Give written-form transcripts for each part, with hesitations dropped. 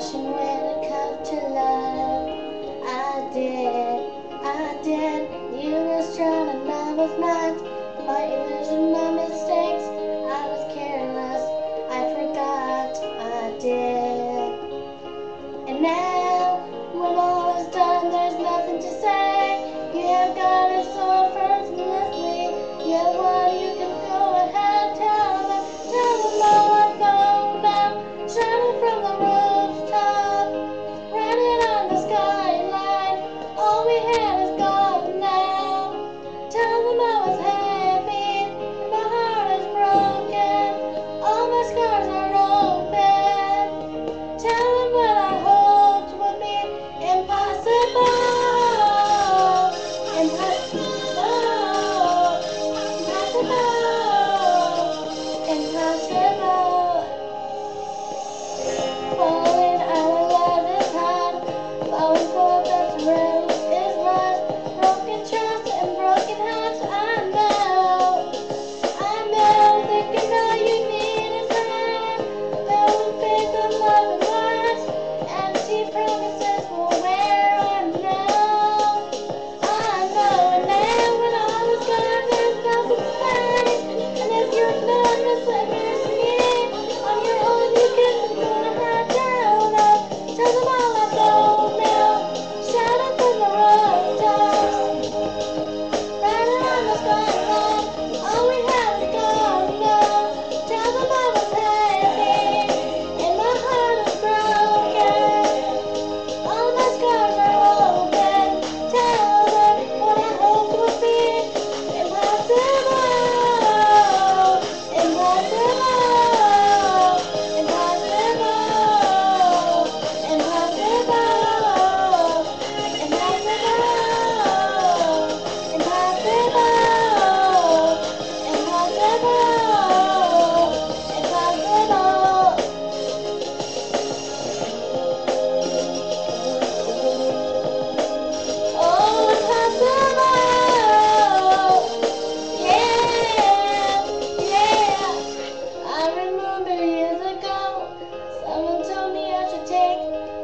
Caution when it comes to love. I did. You was trying to love was not. My illusion, my mistakes. I was careless. I forgot. I did. And now, when all is done, there's nothing to say. You have got it so effortlessly. You have one, you can go ahead, tell them all I know now. Shouting from the rooftop, writing on the skyline. All we had is gone now. Tell them I was happy, and my heart is broken. All my scars are open. Tell them what I hoped would be impossible. Impossible. Falling out of love is hard. Falling for the truth is lost. Broken trust and broken hearts. I know. Thinking all you need is love. Knowing faith and love and words. Empty promises will wear on now. I know. And now when all is gone, there's nothing to say. And if you're nervous, let me see. On your own, you can go to high down. Tell them all I know now. Shout out from the rooftops. Riding on the skyline. All we have is gone now. Tell them I was happy. And my heart is broken. All my scars are open. Tell them what I hoped would be impossible.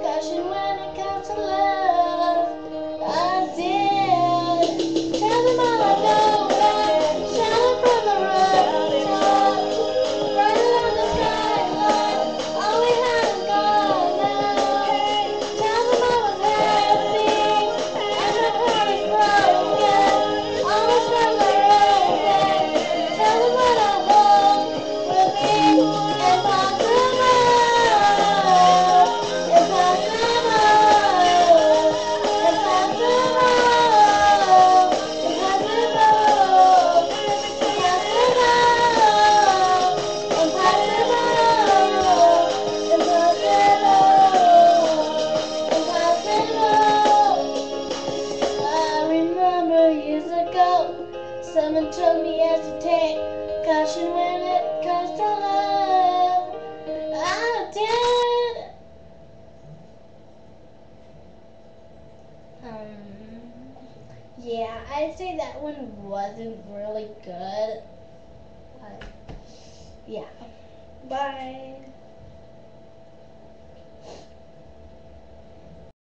Caution when it comes to love. I did. Tell them all I know now. Shouting from the rooftop, riding on the skyline. All we had is gone now. Tell them I was happy, and my heart is broken. All my scars are open. Tell them what I hope will be impossible. Someone told me hesitate, caution when it comes to love. I did. Yeah, I'd say that one wasn't really good. Yeah. Bye.